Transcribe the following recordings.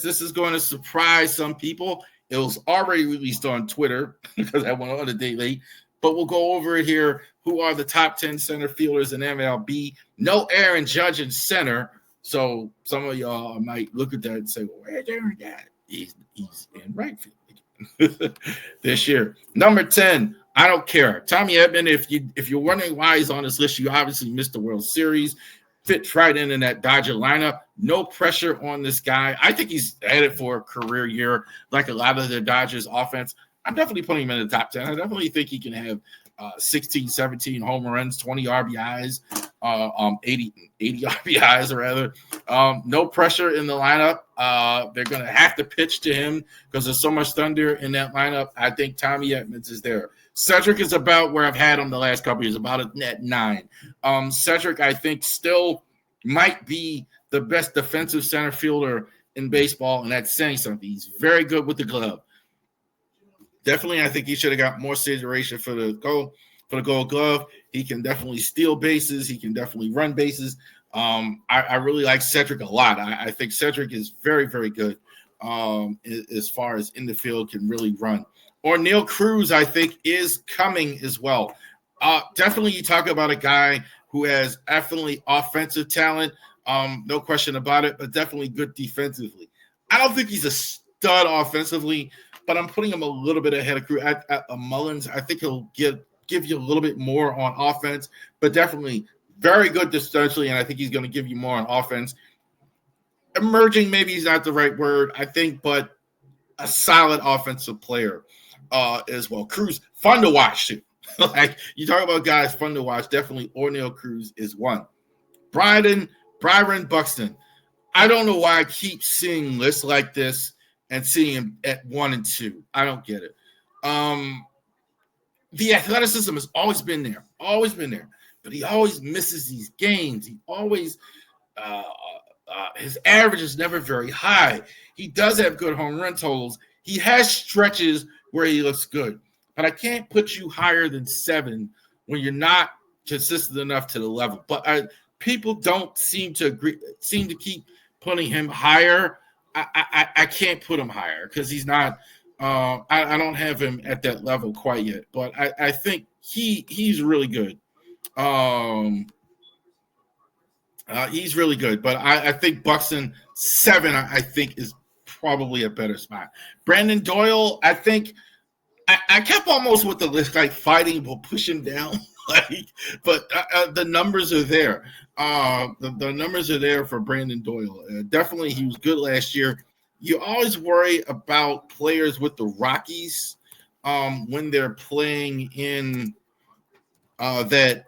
This is going to surprise some people. It was already released on Twitter because I went on a day late, but we'll go over it here. Who are the top 10 center fielders in MLB? No Aaron Judge in center. So some of y'all might look at that and say, well, where's Aaron at? He's in right field this year. Number 10, I don't care. Tommy Edman, if you're wondering why he's on this list, you obviously missed the World Series. Fits right in that Dodger lineup. No pressure on this guy. I think he's headed for a career year like a lot of the Dodgers offense. I'm definitely putting him in the top 10. I definitely think he can have 16, 17 home runs, 20 RBIs, 80 RBIs rather. No pressure in the lineup. They're going to have to pitch to him because there's so much thunder in that lineup. I think Tommy Edmonds is there. Cedric is about where I've had him the last couple of years, about at 9. Cedric, I think, still might be the best defensive center fielder in baseball, and that's saying something. He's very good with the glove. Definitely, I think he should have got more consideration for the Gold Glove. He can definitely steal bases. He can definitely run bases. I really like Cedric a lot. I think Cedric is very, very good as far as in the field, can really run. O'Neal Cruz, I think, is coming as well. Definitely, you talk about a guy who has definitely offensive talent, no question about it, but definitely good defensively. I don't think he's a stud offensively, but I'm putting him a little bit ahead of Cruz. At Mullins, I think he'll give you a little bit more on offense, but definitely very good defensively, and I think he's going to give you more on offense. Emerging, maybe is not the right word, I think, but a solid offensive player as well. Cruz, fun to watch too. Like, you talk about guys fun to watch, definitely O'Neal Cruz is one. Byron Buxton. I don't know why I keep seeing lists like this and seeing him at 1 and 2. I don't get it. The athleticism has always been there, but he always misses these games. He always his average is never very high. He does have good home run totals. He has stretches where he looks good, but I can't put you higher than 7 when you're not consistent enough to the level. But people don't seem to keep putting him higher. I can't put him higher because he's not. I don't have him at that level quite yet, but I think he's really good. He's really good, but I think Buxton 7, I think, is probably a better spot. Brandon Doyle, I think I kept almost with the list, like fighting will push him down, but the numbers are there. The numbers are there for Brandon Doyle. Definitely, he was good last year. You always worry about players with the Rockies when they're playing in that,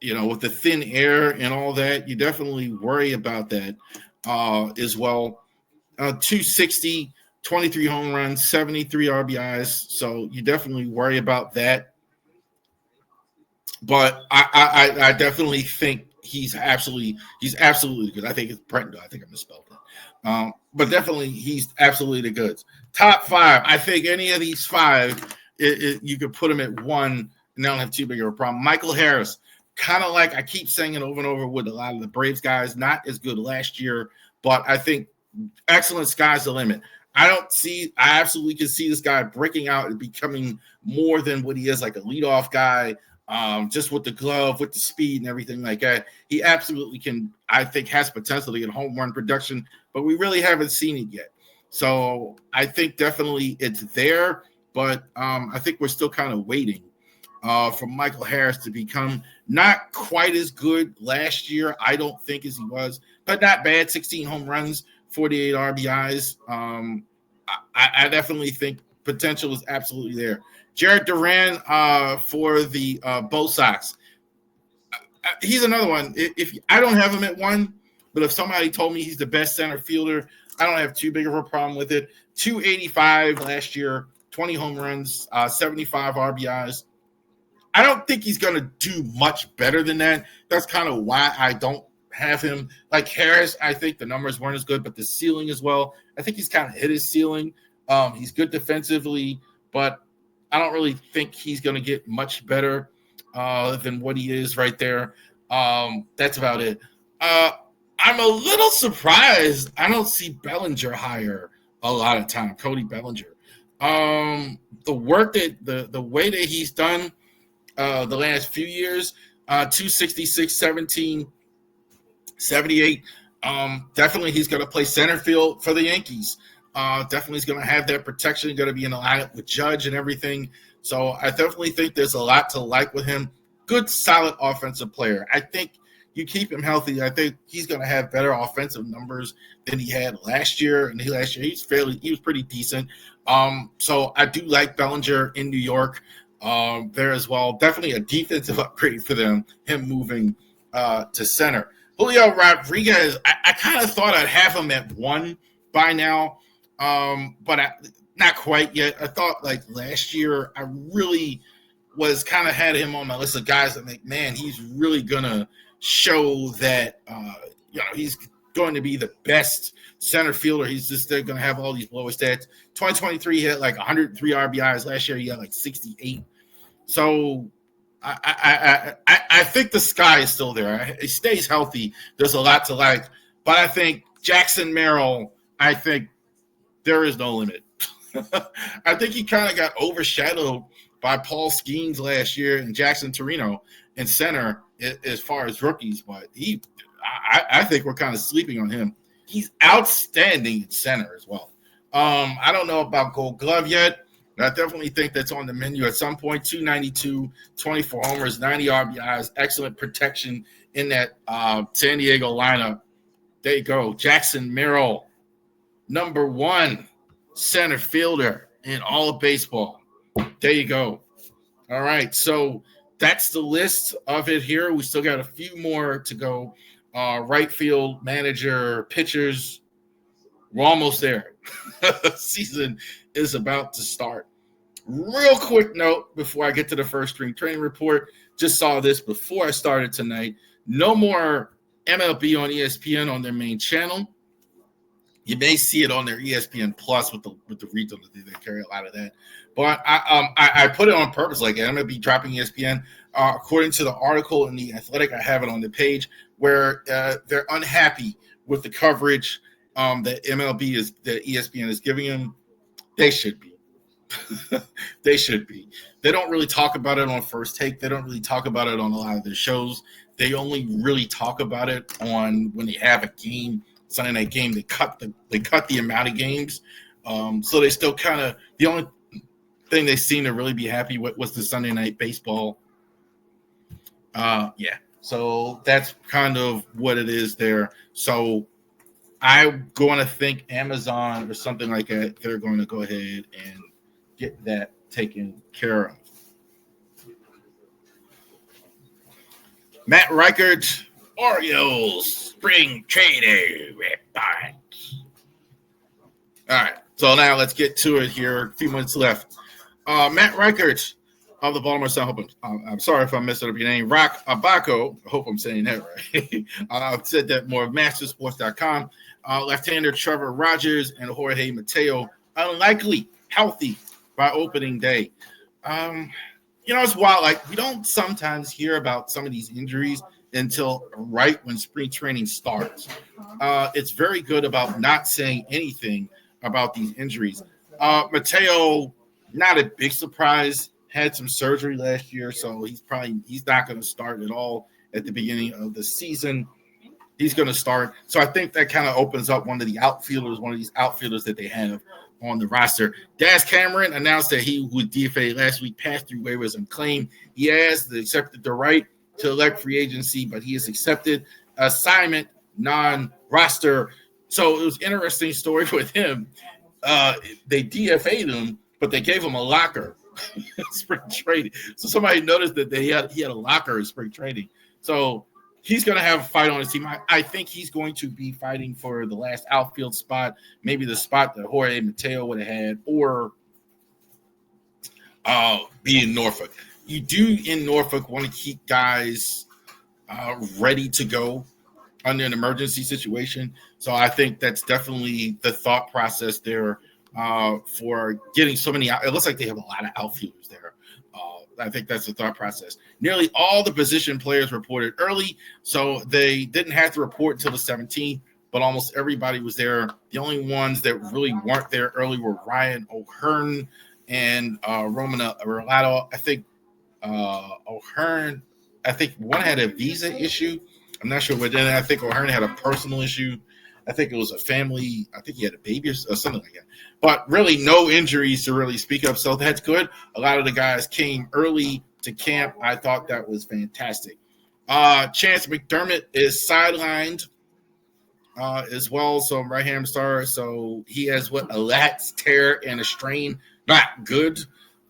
with the thin air and all that. You definitely worry about that as well. 260, 23 home runs, 73 RBIs. So you definitely worry about that. But I definitely think he's absolutely good. I think it's Brent. I think I misspelled it. But definitely he's absolutely the goods. Top 5. I think any of these 5, you could put him at 1 and they don't have too big of a problem. Michael Harris, kind of like I keep saying it over and over with a lot of the Braves guys, not as good last year, but I think excellent, sky's the limit. I absolutely can see this guy breaking out and becoming more than what he is, like a leadoff guy, just with the glove, with the speed and everything like that. He absolutely can, I think, has potential to get home run production, but we really haven't seen it yet. So I think definitely it's there, but I think we're still kind of waiting for Michael Harris to become not quite as good last year, I don't think, as he was, but not bad. 16 home runs, 48 RBIs. I definitely think potential is absolutely there. Jared Duran for the Bo Sox. He's another one. If I don't have him at 1, but if somebody told me he's the best center fielder, I don't have too big of a problem with it. 285 last year, 20 home runs, 75 RBIs. I don't think he's going to do much better than that. That's kind of why I don't have him. Like Harris, I think the numbers weren't as good, but the ceiling as well. I think he's kind of hit his ceiling. He's good defensively, but I don't really think he's going to get much better than what he is right there. That's about it. I'm a little surprised I don't see Bellinger higher a lot of time. Cody Bellinger. The work that the way that he's done the last few years, 266, 17, 78. Definitely he's going to play center field for the Yankees. Definitely he's going to have that protection. He's going to be in the lineup with Judge and everything. So I definitely think there's a lot to like with him. Good, solid offensive player. I think you keep him healthy. I think he's going to have better offensive numbers than he had last year. And last year he was pretty decent. So I do like Bellinger in New York there as well. Definitely a defensive upgrade for them. Him moving to center. Julio Rodriguez, I kind of thought I'd have him at 1 by now, but not quite yet. I thought like last year I really was kind of had him on my list of guys that think, man, he's really going to show that, he's going to be the best center fielder. He's just going to have all these lower stats. 2023, he had like 103 RBIs. Last year, he had like 68. So I think the sky is still there. He stays healthy. There's a lot to like. But I think Jackson Merrill, I think there is no limit. I think he kind of got overshadowed by Paul Skeens last year and Jackson Torino in center as far as rookies. But I think we're kind of sleeping on him. He's outstanding in center as well. I don't know about Gold Glove yet. I definitely think that's on the menu at some point. 292, 24 homers, 90 RBIs, excellent protection in that San Diego lineup. There you go. Jackson Merrill, number 1 center fielder in all of baseball. There you go. All right. So that's the list of it here. We still got a few more to go. Right field, manager, pitchers. We're almost there. Season is about to start. Real quick note before I get to the first spring training report. Just saw this before I started tonight. No more MLB on ESPN on their main channel. You may see it on their ESPN Plus with the regional. They carry a lot of that. But I put it on purpose. Like MLB dropping ESPN. According to the article in The Athletic, I have it on the page where they're unhappy with the coverage that ESPN is giving them. They should be. They should be. They don't really talk about it on First Take. They don't really talk about it on a lot of their shows. They only really talk about it on when they have a game, Sunday night game. They cut the amount of games. So they still kind of the only thing they seem to really be happy with was the Sunday night baseball. Yeah. So that's kind of what it is there. So I'm going to think Amazon or something like that, they're going to go ahead and get that taken care of. Matt Reichert, Orioles, spring training reports. All right, so now let's get to it here. A few minutes left. Matt Reichert of the Baltimore Sun. I'm sorry if I messed up your name. Rock Abaco. I hope I'm saying that right. I've said that more. Mastersports.com. Left-hander Trevor Rogers and Jorge Mateo unlikely healthy by opening day. It's wild. Like, we don't sometimes hear about some of these injuries until right when spring training starts. It's very good about not saying anything about these injuries. Mateo, not a big surprise, had some surgery last year, so he's not going to start at all at the beginning of the season. He's going to start. So I think that kind of opens up one of these outfielders that they have on the roster. Daz Cameron announced that he would DFA last week, passed through waivers and claimed he has accepted the right to elect free agency, but he has accepted assignment non-roster. So it was an interesting story with him. They DFA'd him, but they gave him a locker spring training. So somebody noticed that he had a locker in spring training. So he's going to have a fight on his team. I think he's going to be fighting for the last outfield spot, maybe the spot that Jorge Mateo would have had, or be in Norfolk. You do in Norfolk want to keep guys ready to go under an emergency situation. So I think that's definitely the thought process there for getting so many. It looks like they have a lot of outfielders there. I think that's the thought process. Nearly all the position players reported early, so they didn't have to report until the 17th, but almost everybody was there. The only ones that really weren't there early were Ryan O'Hearn and Romana Arlato. I think O'Hearn, I think one had a visa issue. I'm not sure what. Then I think O'Hearn had a personal issue. I think it was a family. I think he had a baby or something like that. But really, no injuries to really speak of. So that's good. A lot of the guys came early to camp. I thought that was fantastic. Chance McDermott is sidelined as well. So right hand star. So he has a lat tear and a strain. Not good.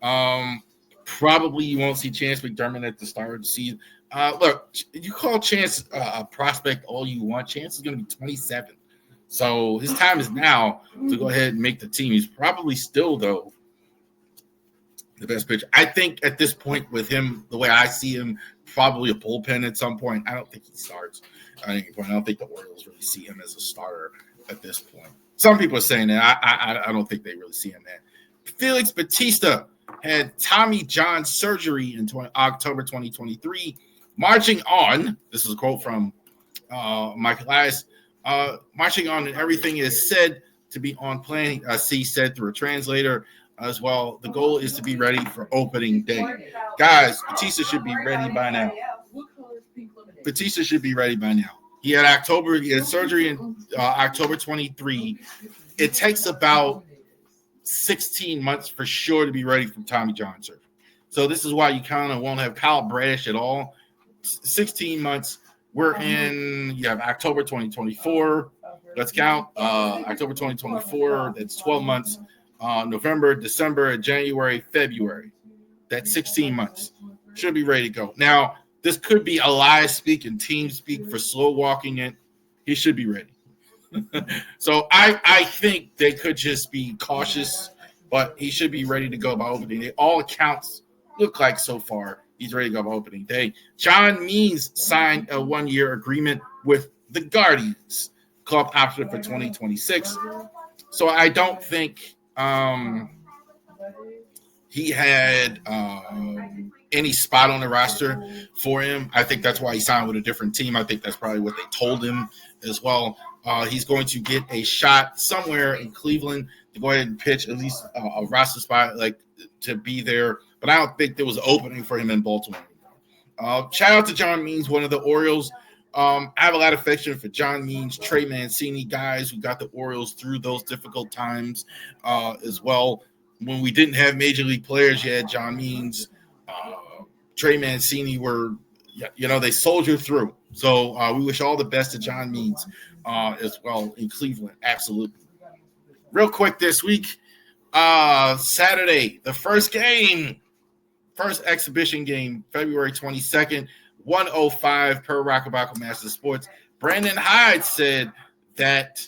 Probably you won't see Chance McDermott at the start of the season. Look, you call Chance a prospect all you want. Chance is going to be 27. So his time is now to go ahead and make the team. He's probably still, though, the best pitcher. I think at this point with him, the way I see him, probably a bullpen at some point. I don't think he starts at any point. I don't think the Orioles really see him as a starter at this point. Some people are saying that. I don't think they really see him there. Felix Bautista had Tommy John surgery in October 2023. Marching on, this is a quote from Mike Elias, marching on and everything is said to be on plan, C said through a translator as well. The goal is to be ready for opening day. Guys, Bautista should be ready by now. Bautista should be ready by now. He had surgery in October 23. It takes about 16 months for sure to be ready for Tommy John surgery. So this is why you kind of won't have Kyle Bradish at all. 16 months. We're you have October 2024. Let's count. October 2024. That's 12 months. November, December, January, February. That's 16 months. Should be ready to go. Now, this could be Elias speak and team speak for slow walking it. He should be ready. So I think they could just be cautious, but he should be ready to go by opening day. All accounts look like so far he's ready to go by opening day. John Means signed a 1-year agreement with the Guardians, club option for 2026. So I don't think he had any spot on the roster for him. I think that's why he signed with a different team. I think that's probably what they told him as well. He's going to get a shot somewhere in Cleveland to go ahead and pitch at least a roster spot, like to be there. But I don't think there was an opening for him in Baltimore. Shout out to John Means, one of the Orioles. I have a lot of affection for John Means, Trey Mancini, guys who got the Orioles through those difficult times as well. When we didn't have major league players, you had John Means, Trey Mancini they soldiered through. So we wish all the best to John Means as well in Cleveland. Absolutely. Real quick this week, Saturday, the first exhibition game, February 22nd, 1:05 per Rockabaco Master Sports. Brandon Hyde said that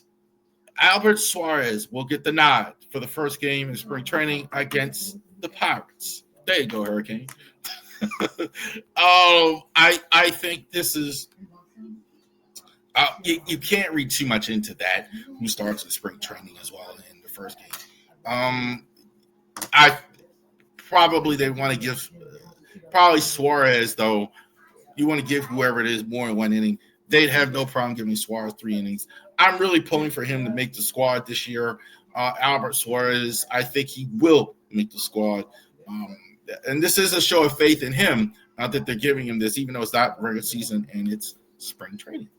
Albert Suarez will get the nod for the first game in spring training against the Pirates. There you go, Hurricane. I think this is you can't read too much into that. Who starts in spring training as well in the first game? They want to give probably Suarez though. You want to give whoever it is more than one inning. They'd have no problem giving Suarez 3 innings. I'm really pulling for him to make the squad this year. Albert Suarez, I think he will make the squad. And this is a show of faith in him. Not that they're giving him this, even though it's not regular season and it's spring training.